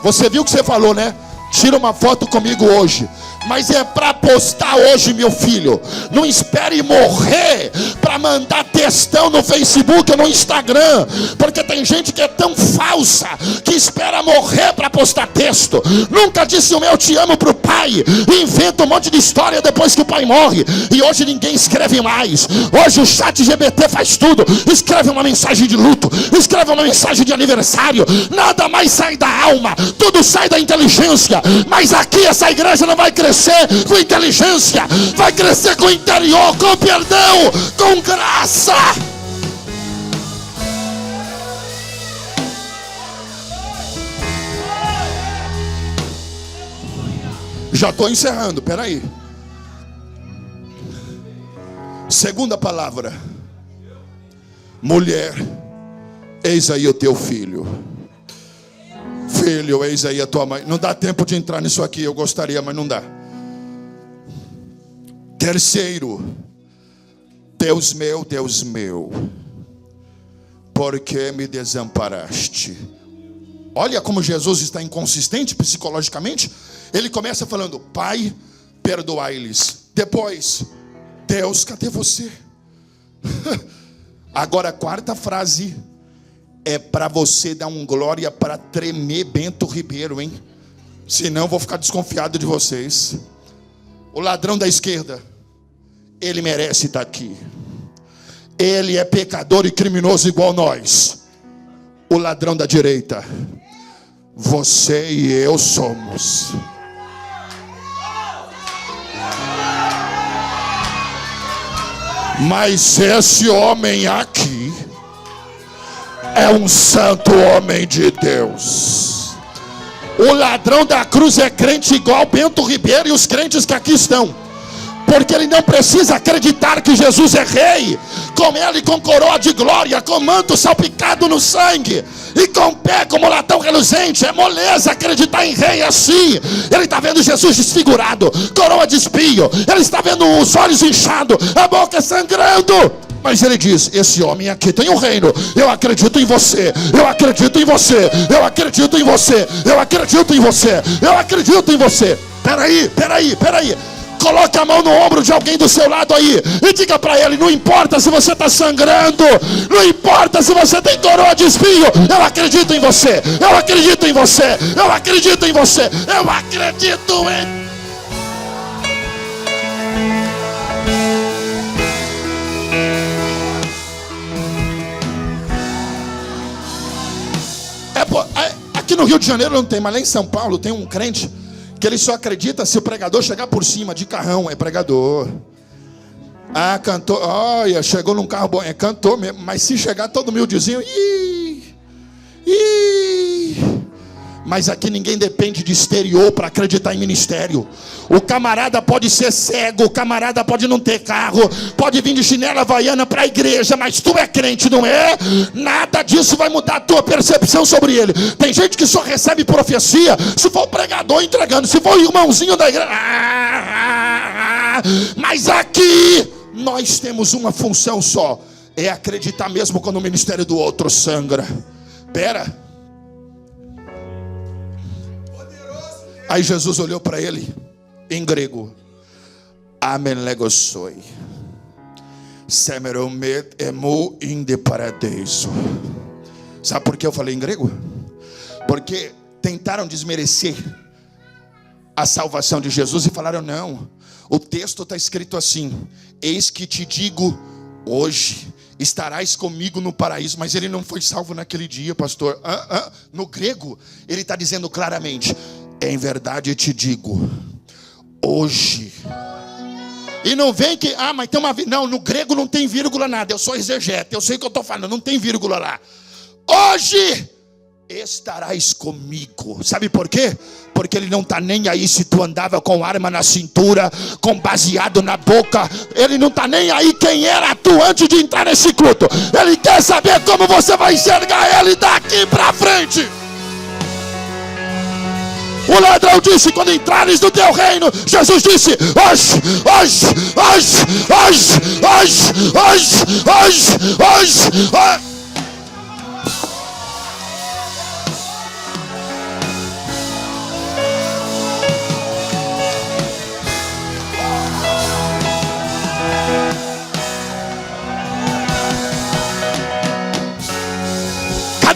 Você viu o que você falou, né? Tira uma foto comigo hoje. Mas é para postar hoje, meu filho. Não espere morrer para mandar textão no Facebook ou no Instagram. Porque tem gente que é tão falsa que espera morrer para postar texto. Nunca disse o meu te amo pro pai. Inventa um monte de história depois que o pai morre. E hoje ninguém escreve mais. Hoje o chat GPT faz tudo. Escreve uma mensagem de luto. Escreve uma mensagem de aniversário. Nada mais sai da alma. Tudo sai da inteligência. Mas aqui essa igreja não vai crescer com inteligência, vai crescer com interior, com perdão, com graça. Já estou encerrando, peraí. Segunda palavra: mulher, eis aí o teu filho. Filho, eis aí a tua mãe. Não dá tempo de entrar nisso aqui, eu gostaria, mas não dá. Terceiro: Deus meu, por que me desamparaste? Olha como Jesus está inconsistente psicologicamente. Ele começa falando: Pai, perdoai-lhes. Depois: Deus, cadê você? Agora a quarta frase é para você dar um glória para tremer Bento Ribeiro, hein? Senão eu vou ficar desconfiado de vocês. O ladrão da esquerda, ele merece estar aqui. Ele é pecador e criminoso igual nós. O ladrão da direita, você e eu somos. Mas esse homem aqui é um santo homem de Deus. O ladrão da cruz é crente igual Bento Ribeiro e os crentes que aqui estão. Porque ele não precisa acreditar que Jesus é rei, com ele com coroa de glória, com manto salpicado no sangue e com pé como latão reluzente. É moleza acreditar em rei assim. Ele está vendo Jesus desfigurado, coroa de espinho. Ele está vendo os olhos inchados, a boca sangrando. Mas ele diz: esse homem aqui tem um reino. Eu acredito em você. Eu acredito em você. Eu acredito em você. Eu acredito em você. Eu acredito em você. Peraí. Coloque a mão no ombro de alguém do seu lado aí e diga para ele: não importa se você está sangrando, não importa se você tem coroa de espinho, eu acredito em você. Eu acredito em você. Eu acredito em você. Eu acredito em... Aqui no Rio de Janeiro não tem, mas lá em São Paulo tem um crente que ele só acredita se o pregador chegar por cima de carrão. É pregador. Ah, cantor. Olha, chegou num carro bom. É cantor mesmo. Mas se chegar todo humildezinho. Mas aqui ninguém depende de exterior para acreditar em ministério. O camarada pode ser cego, o camarada pode não ter carro, pode vir de chinela havaiana para a igreja, mas tu é crente, não é? Nada disso vai mudar a tua percepção sobre ele. Tem gente que só recebe profecia se for o pregador entregando, se for o irmãozinho da igreja. Mas aqui nós temos uma função só: é acreditar mesmo quando o ministério do outro sangra. Pera. Aí Jesus olhou para ele em grego: Amenlegosoi, semeromet emu inde paradiso. Sabe por que eu falei em grego? Porque tentaram desmerecer a salvação de Jesus e falaram: não, o texto está escrito assim: eis que te digo, hoje estarás comigo no paraíso. Mas ele não foi salvo naquele dia, pastor. No grego ele está dizendo claramente: em verdade te digo, hoje. E não vem que, mas tem uma... Não, no grego não tem vírgula nada. Eu sou exegeta, eu sei o que eu estou falando. Não tem vírgula lá. Hoje estarás comigo. Sabe por quê? Porque ele não está nem aí se tu andava com arma na cintura, com baseado na boca. Ele não está nem aí quem era tu antes de entrar nesse culto. Ele quer saber como você vai enxergar ele daqui para frente. O ladrão disse: quando entrares no teu reino. Jesus disse: hoje.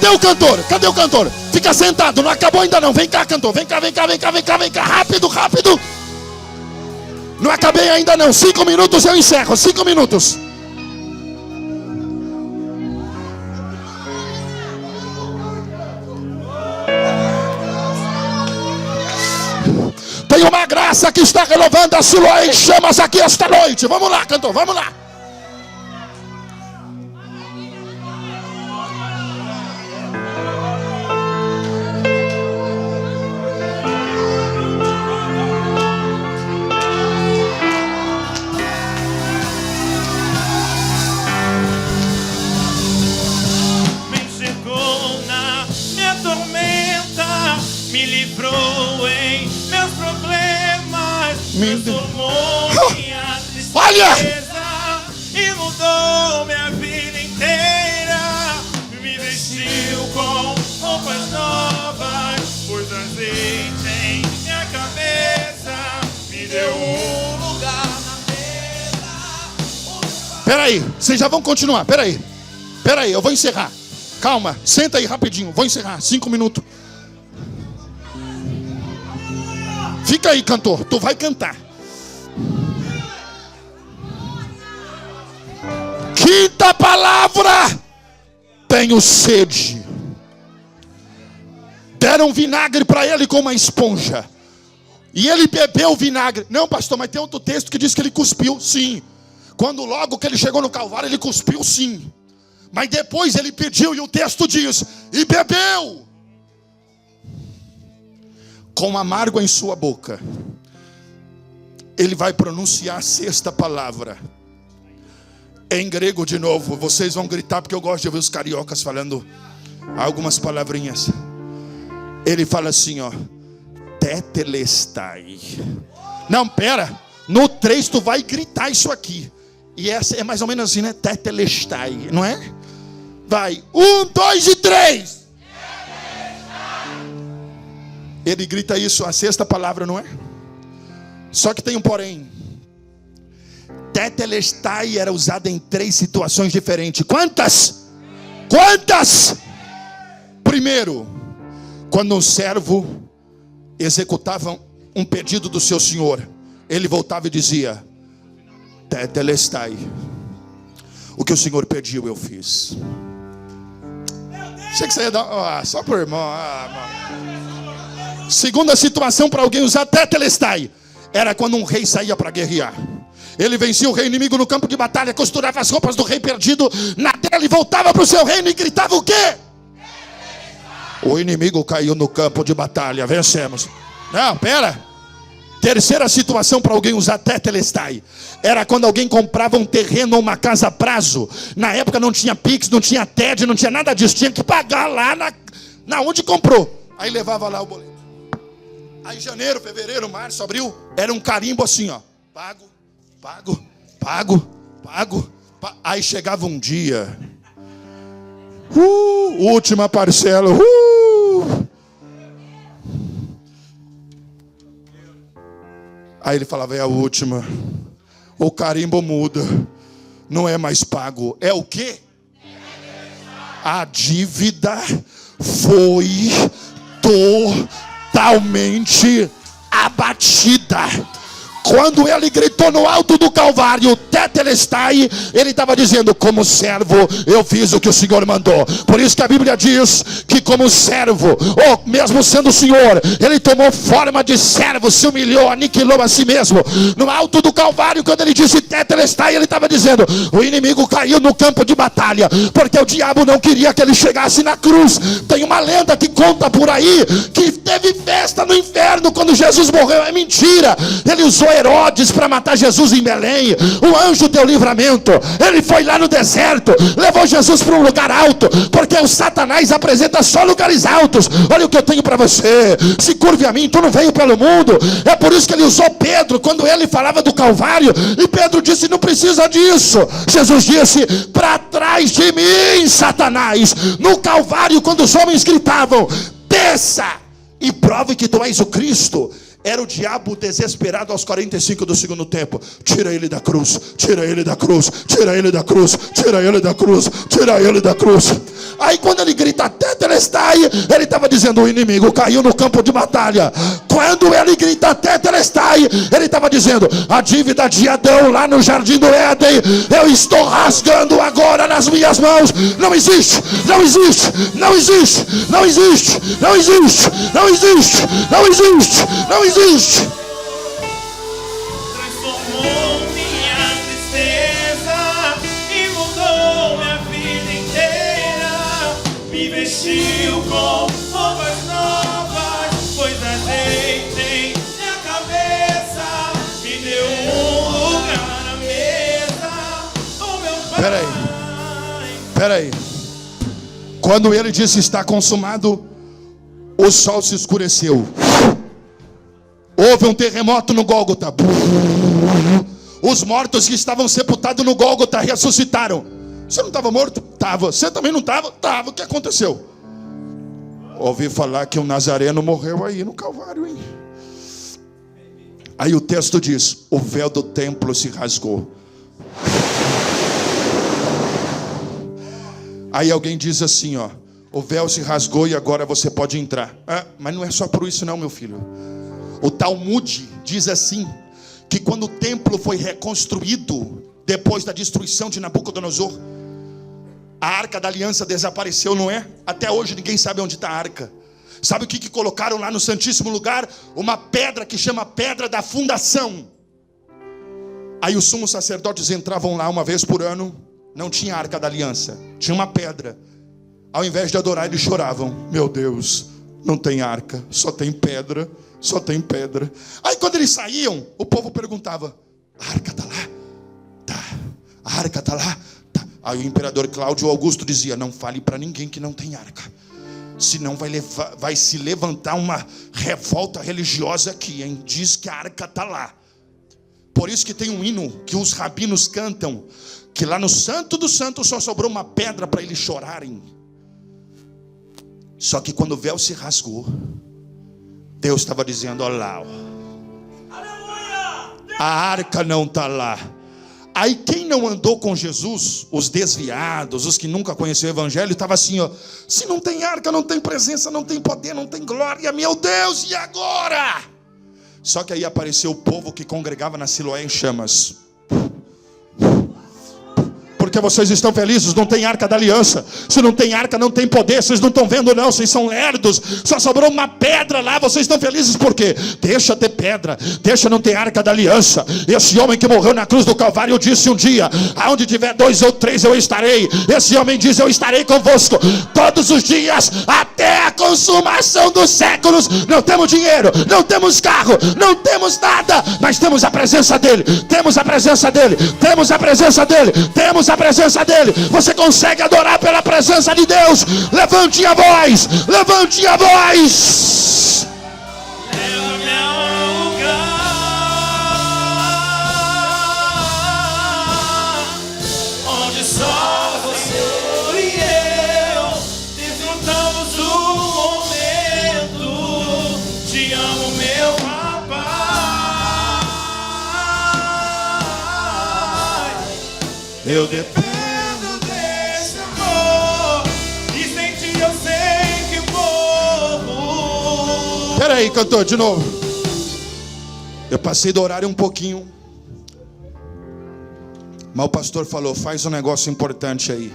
Cadê o cantor? Cadê o cantor? Fica sentado, não acabou ainda não. Vem cá, cantor. Vem cá, vem cá, vem cá, vem cá, vem cá. Rápido, rápido. Não acabei ainda não. 5 minutos eu encerro. 5 minutos. Tem uma graça que está renovando a Siloé em chamas aqui esta noite. Vamos lá, cantor, vamos lá. Me cercou na minha tormenta, me livrou em meus problemas, transformou minha tristeza e mudou minha vida inteira. Me vestiu com roupas novas, pôs azeite em minha cabeça, me deu um lugar na mesa. Peraí, vocês já vão continuar. Peraí, eu vou encerrar. Calma, senta aí rapidinho. Vou encerrar, 5 minutos. Fica aí, cantor, tu vai cantar. Quinta palavra. Tenho sede. Deram vinagre para ele com uma esponja. E ele bebeu o vinagre. Não, pastor, mas tem outro texto que diz que ele cuspiu. Sim. Quando logo que ele chegou no Calvário, ele cuspiu, sim. Mas depois ele pediu, e o texto diz, e bebeu. Com amargo em sua boca, ele vai pronunciar a 6ª palavra. Em grego de novo, vocês vão gritar, porque eu gosto de ouvir os cariocas falando algumas palavrinhas. Ele fala assim, ó, tetelestai. Não, pera, no 3 tu vai gritar isso aqui. E essa é mais ou menos assim, né? Tetelestai, não é? Vai, 1, 2 e 3. Ele grita isso, a 6ª palavra, não é? Só que tem um porém. Tetelestai era usada em 3 situações diferentes. Quantas? Quantas? Primeiro, quando um servo executava um pedido do seu senhor, ele voltava e dizia, tetelestai. O que o senhor pediu eu fiz. Achei que você ia dar... só por irmão. Segunda situação para alguém usar tetelestai era quando um rei saía para guerrear. Ele vencia o rei inimigo no campo de batalha, costurava as roupas do rei perdido na tela e voltava para o seu reino e gritava o quê? O inimigo caiu no campo de batalha, vencemos. Não, pera. Terceira situação para alguém usar tetelestai era quando alguém comprava um terreno ou uma casa a prazo. Na época não tinha Pix, não tinha TED, não tinha nada disso. Tinha que pagar lá na onde comprou. Aí levava lá o boleto. Aí janeiro, fevereiro, março, abril, era um carimbo assim, ó. Pago, pago, pago, pago. Aí chegava um dia. Última parcela. Aí ele falava, é a última. O carimbo muda. Não é mais pago. É o quê? A dívida foi totalmente abatida. Quando ele gritou no alto do Calvário, tetelestai, ele estava dizendo, como servo, eu fiz o que o Senhor mandou. Por isso que a Bíblia diz que como servo, ou mesmo sendo o Senhor, ele tomou forma de servo, se humilhou, aniquilou a si mesmo. No alto do Calvário, quando ele disse tetelestai, ele estava dizendo, o inimigo caiu no campo de batalha, porque o diabo não queria que ele chegasse na cruz. Tem uma lenda que conta por aí, que teve festa no inferno quando Jesus morreu. É mentira. Ele usou Herodes para matar Jesus em Belém. O anjo deu livramento. Ele foi lá no deserto, levou Jesus para um lugar alto, porque o Satanás apresenta só lugares altos. Olha o que eu tenho para você, se curve a mim, tu não veio pelo mundo. É por isso que ele usou Pedro quando ele falava do Calvário, e Pedro disse, não precisa disso. Jesus disse, para trás de mim, Satanás. No Calvário, quando os homens gritavam, desça e prove que tu és o Cristo, era o diabo desesperado aos 45 do segundo tempo. Tira ele da cruz, tira ele da cruz, tira ele da cruz, tira ele da cruz, tira ele da cruz. Aí quando ele grita Tetelestai, ele estava dizendo: o inimigo caiu no campo de batalha. Quando ele grita Tetelestai, ele estava dizendo: a dívida de Adão lá no jardim do Éden, eu estou rasgando agora nas minhas mãos. Não existe, não existe, não existe, não existe, não existe, não existe, não existe, não existe. Transformou minha tristeza e mudou minha vida inteira. Me vestiu com roupas novas, pôs azeite em minha cabeça, me deu lugar na mesa. O meu pai. Peraí. Quando ele disse está consumado, o sol se escureceu. Houve um terremoto no Gólgota. Os mortos que estavam sepultados no Gólgota ressuscitaram. Você não estava morto? Estava. Você também não estava? Estava. O que aconteceu? Ouvi falar que um nazareno morreu aí no Calvário, hein? Aí o texto diz: o véu do templo se rasgou. Aí alguém diz assim, ó: o véu se rasgou e agora você pode entrar. Mas não é só por isso não, meu filho. O Talmud diz assim, que quando o templo foi reconstruído, depois da destruição de Nabucodonosor, a arca da aliança desapareceu, não é? Até hoje ninguém sabe onde está a arca. Sabe o que colocaram lá no Santíssimo Lugar? Uma pedra que chama Pedra da Fundação. Aí os sumos sacerdotes entravam lá uma vez por ano. Não tinha a arca da aliança, tinha uma pedra. Ao invés de adorar, eles choravam: meu Deus, não tem arca, só tem pedra, só tem pedra. Aí quando eles saíam, o povo perguntava: a arca está lá? Tá. A arca está lá? Tá. Aí o imperador Cláudio Augusto dizia: não fale para ninguém que não tem arca, senão vai se levantar uma revolta religiosa aqui, hein? Diz que a arca está lá. Por isso que tem um hino que os rabinos cantam, que lá no Santo dos Santos só sobrou uma pedra para eles chorarem. Só que quando o véu se rasgou, Deus estava dizendo: olha lá, ó, a arca não está lá. Aí quem não andou com Jesus, os desviados, os que nunca conheceram o evangelho, estava assim, ó: se não tem arca, não tem presença, não tem poder, não tem glória, meu Deus, e agora? Só que aí apareceu o povo que congregava na Siloé em chamas. Porque vocês estão felizes, não tem arca da aliança. Se não tem arca, não tem poder. Vocês não estão vendo não, vocês são lerdos. Só sobrou uma pedra lá, vocês estão felizes por quê? Deixa ter pedra, deixa não ter arca da aliança. Esse homem que morreu na cruz do Calvário disse um dia: aonde tiver 2 ou 3 eu estarei. Esse homem diz: eu estarei convosco todos os dias, até a consumação dos séculos. Não temos dinheiro, não temos carro, não temos nada, mas temos a presença dele, temos a presença dele, temos a presença dele, temos a presença dele. Você consegue adorar pela presença de Deus? Levante a voz, levante a voz. Leva-me a um lugar onde só você e eu desfrutamos o momento. Te amo, meu rapaz. Eu dependo desse amor, e sem ti eu sei que morro. Peraí, cantor, de novo. Eu passei do horário um pouquinho, mas o pastor falou: faz um negócio importante aí.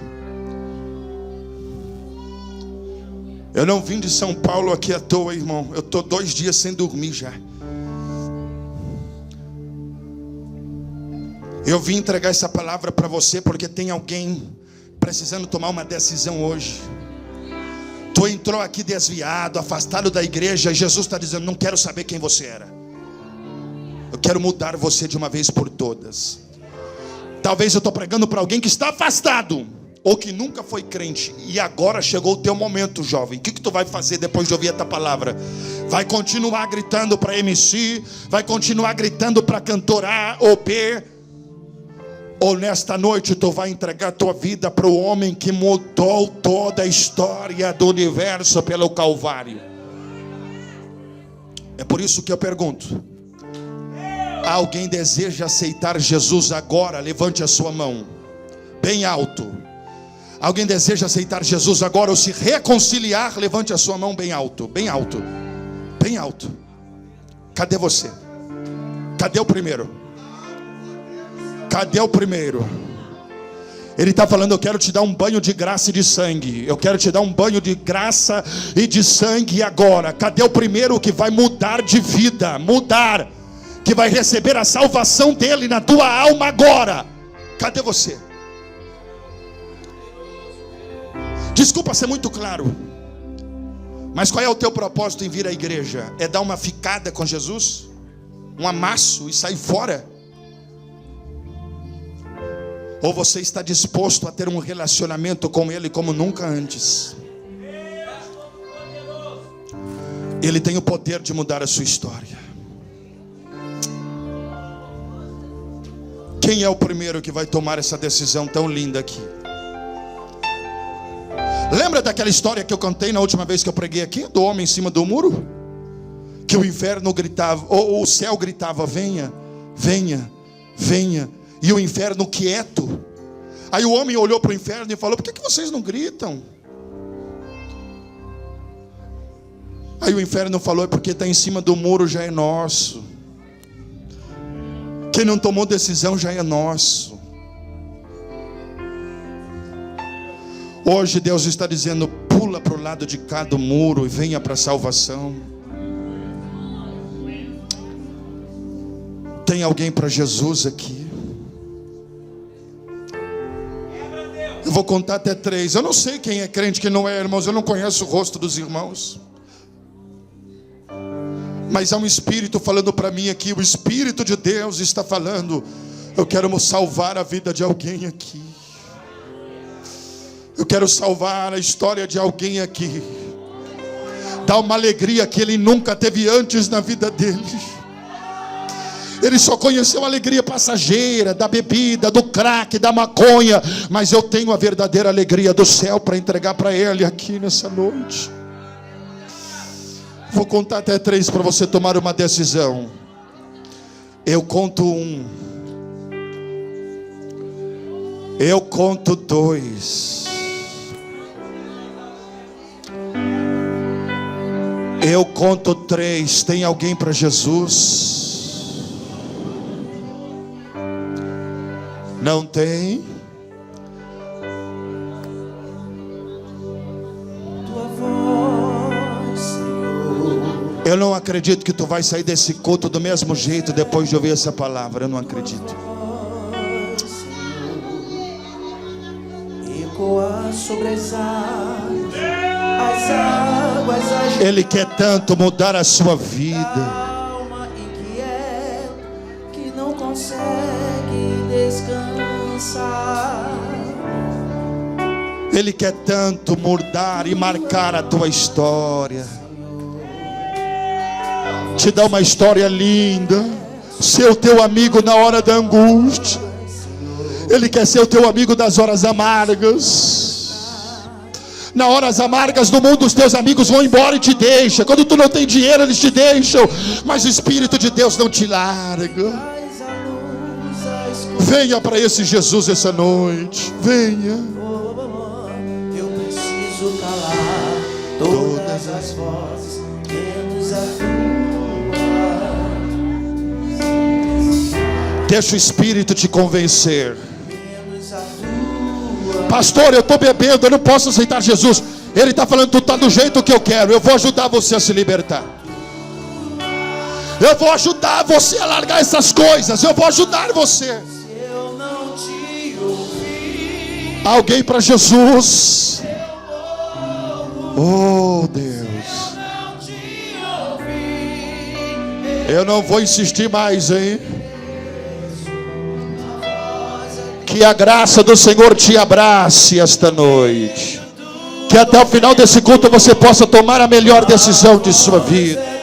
Eu não vim de São Paulo aqui à toa, irmão. Eu estou 2 dias sem dormir já. Eu vim entregar essa palavra para você porque tem alguém precisando tomar uma decisão hoje. Tu entrou aqui desviado, afastado da igreja, e Jesus está dizendo: não quero saber quem você era. Eu quero mudar você de uma vez por todas. Talvez eu estou pregando para alguém que está afastado, ou que nunca foi crente, e agora chegou o teu momento, jovem. O que tu vai fazer depois de ouvir essa palavra? Vai continuar gritando para MC? Vai continuar gritando para cantor A ou B? Ou nesta noite tu vai entregar tua vida para o homem que mudou toda a história do universo pelo Calvário? É por isso que eu pergunto: alguém deseja aceitar Jesus agora? Levante a sua mão bem alto. Alguém deseja aceitar Jesus agora ou se reconciliar? Levante a sua mão bem alto, bem alto, bem alto. Cadê você? Cadê o primeiro? Cadê o primeiro? Ele está falando: eu quero te dar um banho de graça e de sangue. Eu quero te dar um banho de graça e de sangue agora. Cadê o primeiro que vai mudar de vida? Mudar, que vai receber a salvação dele na tua alma agora. Cadê você? Desculpa ser muito claro, mas qual é o teu propósito em vir à igreja? É dar uma ficada com Jesus? Um amasso e sair fora? Ou você está disposto a ter um relacionamento com Ele como nunca antes? Ele tem o poder de mudar a sua história. Quem é o primeiro que vai tomar essa decisão tão linda aqui? Lembra daquela história que eu contei na última vez que eu preguei aqui? Do homem em cima do muro? Que o inferno gritava, ou o céu gritava: venha, venha, venha. E o inferno quieto. Aí o homem olhou para o inferno e falou: por que vocês não gritam? Aí o inferno falou: é porque está em cima do muro, já é nosso. Quem não tomou decisão já é nosso. Hoje Deus está dizendo: pula para o lado de cá do muro e venha para a salvação. Tem alguém para Jesus aqui? Eu vou contar até 3. Eu não sei quem é crente, quem não é, irmãos. Eu não conheço o rosto dos irmãos. Mas há um Espírito falando para mim aqui. O Espírito de Deus está falando: eu quero salvar a vida de alguém aqui. Eu quero salvar a história de alguém aqui. Dá uma alegria que ele nunca teve antes na vida dele. Ele só conheceu a alegria passageira, da bebida, do crack, da maconha. Mas eu tenho a verdadeira alegria do céu para entregar para ele aqui nessa noite. Vou contar até 3 para você tomar uma decisão. Eu conto 1. Eu conto 2. Eu conto 3. Tem alguém para Jesus? Não tem? Tua voz, Senhor. Eu não acredito que tu vai sair desse culto do mesmo jeito depois de ouvir essa palavra. Eu não acredito. Ecoa sobre as águas. Ele quer tanto mudar a sua vida. Alma inquieta que não consegue descansar. Ele quer tanto mudar e marcar a tua história. Te dá uma história linda. Ser o teu amigo na hora da angústia. Ele quer ser o teu amigo das horas amargas. Na horas amargas do mundo, os teus amigos vão embora e te deixam. Quando tu não tem dinheiro, eles te deixam. Mas o Espírito de Deus não te larga. Venha para esse Jesus essa noite. Venha. Eu preciso calar todas as vozes, menos a tua. Deixa o Espírito te convencer. Pastor, eu estou bebendo, eu não posso aceitar Jesus. Ele está falando: tu está do jeito que eu quero. Eu vou ajudar você a se libertar. Eu vou ajudar você a largar essas coisas. Eu vou ajudar você. Alguém para Jesus. Oh Deus, eu não vou insistir mais, hein? Que a graça do Senhor te abrace esta noite. Que até o final desse culto você possa tomar a melhor decisão de sua vida.